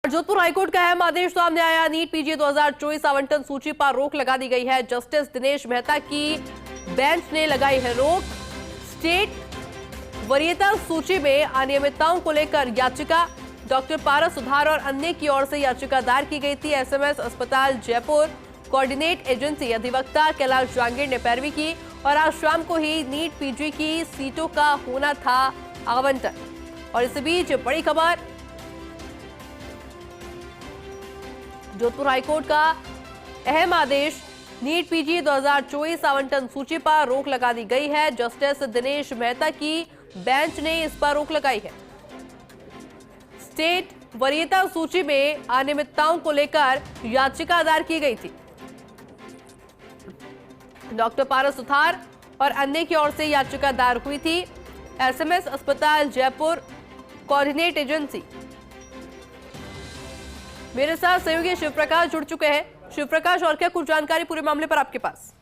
Jodhpur high court का अहम आदेश सामने आया। नीट पीजी 2024 आवंटन सूची पर रोक लगा दी गई है। जस्टिस दिनेश मेहता की बेंच ने लगाई है रोक। स्टेट वरीयता सूची में अनियमितताओं को लेकर याचिका डॉक्टर पारस सुधार और अन्य की ओर से याचिका दायर की गई थी। एसएमएस अस्पताल जयपुर कोऑर्डिनेट एजेंसी अधिवक्ता कैलाश जांगीर ने पैरवी की और आज शाम को ही नीट पीजी की सीटों का होना था आवंटन। और इस बीच बड़ी खबर, जोधपुर हाईकोर्ट का अहम आदेश, नीट पीजी 2024 आवंटन सूची पर रोक लगा दी गई है। जस्टिस दिनेश मेहता की बेंच ने इस पर रोक लगाई है। स्टेट वरीयता सूची में अनियमितताओं को लेकर याचिका दायर की गई थी। डॉक्टर पारस सुधार और अन्य की ओर से याचिका दायर हुई थी। एसएमएस अस्पताल जयपुर कोऑर्डिनेट एजेंसी। मेरे साथ सहयोगी शिव प्रकाश जुड़ चुके हैं। शिव प्रकाश, और क्या कुछ जानकारी पूरे मामले पर आपके पास?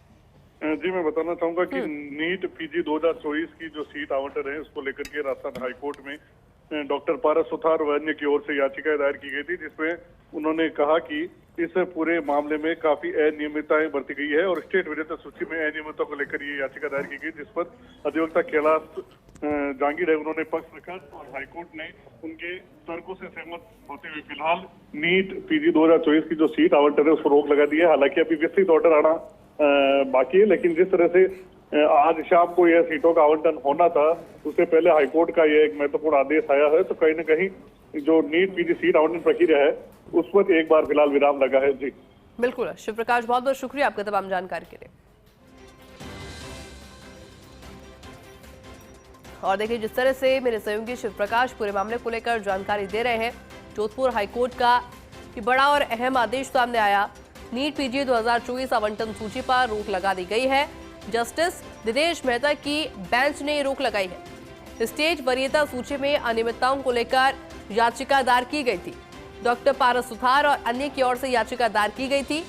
जी, मैं बताना चाहूंगा कि नीट पीजी 2024 की जो सीट आवंटन है उसको लेकर के राजस्थान हाईकोर्ट में डॉक्टर पारस सुथार व अन्य की ओर से याचिका दायर की गई थी, जिसमें उन्होंने कहा कि इस पूरे मामले में काफी अनियमितताएं बरती गई है और स्टेट वरीयता सूची में अनियमितता को लेकर ये याचिका दायर की गई, जिस पर अधिवक्ता कैलाश जांगीर है उन्होंने पक्ष रखा और हाईकोर्ट ने उनके तर्कों से सहमत होते हुए फिलहाल नीट पीजी 2024 की जो सीट आवंटन है उसको रोक लगा दी है। हालांकि अभी विस्तृत ऑर्डर आना बाकी है, लेकिन जिस तरह से आज शाम को यह सीटों का आवंटन होना था उससे पहले हाईकोर्ट का यह एक महत्वपूर्ण आदेश आया है, तो कहीं न कहीं जो नीट पीजी सीट आवंटन प्रक्रिया है उस पर एक बार फिलहाल विराम लगा है। जी बिल्कुल शिव प्रकाश, बहुत बहुत शुक्रिया आपका तमाम जानकारी के लिए। और देखिए, जिस तरह से मेरे सहयोगी शिव प्रकाश पूरे मामले को लेकर जानकारी दे रहे हैं, जोधपुर हाईकोर्ट का ये बड़ा और अहम आदेश सामने आया। नीट पीजी 2024 आवंटन सूची पर रोक लगा दी गई है। जस्टिस दिनेश मेहता की बेंच ने रोक लगाई है। स्टेट वरीयता सूची में अनियमितताओं को लेकर याचिका दायर की गई थी। डॉक्टर पारस सुधार और अन्य की ओर से याचिका दायर की गई थी।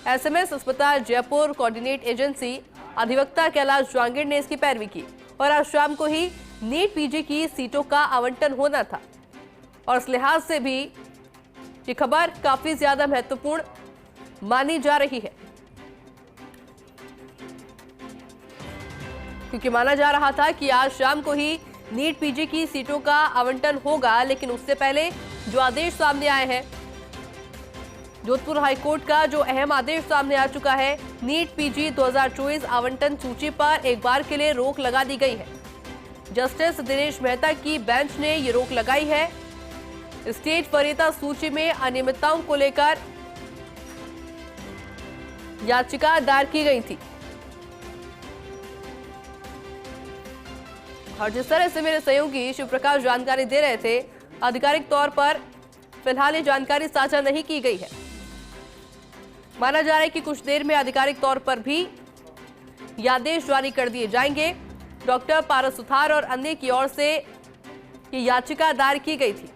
एसएमएस अस्पताल जयपुर कोऑर्डिनेट एजेंसी अधिवक्ता कैलाश जांगीर ने इसकी पैरवी की और आज शाम को ही नीट पीजी की सीटों का आवंटन होना था। और इस लिहाज से भी ये खबर काफी ज्यादा महत्वपूर्ण मानी जा रही है, क्योंकि माना जा रहा था कि आज शाम को ही नीट पीजी की सीटों का आवंटन होगा, लेकिन उससे पहले जो आदेश सामने आए हैं, जोधपुर हाईकोर्ट का जो अहम आदेश सामने आ चुका है, नीट पीजी 2024 आवंटन सूची पर एक बार के लिए रोक लगा दी गई है। जस्टिस दिनेश मेहता की बेंच ने ये रोक लगाई है। स्टेट वरीयता सूची में अनियमितताओं को लेकर याचिका दायर की गई थी। और जिस तरह से मेरे सहयोगी शिव प्रकाश जानकारी दे रहे थे, आधिकारिक तौर पर फिलहाल ये जानकारी साझा नहीं की गई है। माना जा रहा है कि कुछ देर में आधिकारिक तौर पर भी ये आदेश जारी कर दिए जाएंगे। डॉक्टर पारस सुथार और अन्य की ओर से ये याचिका दायर की गई थी।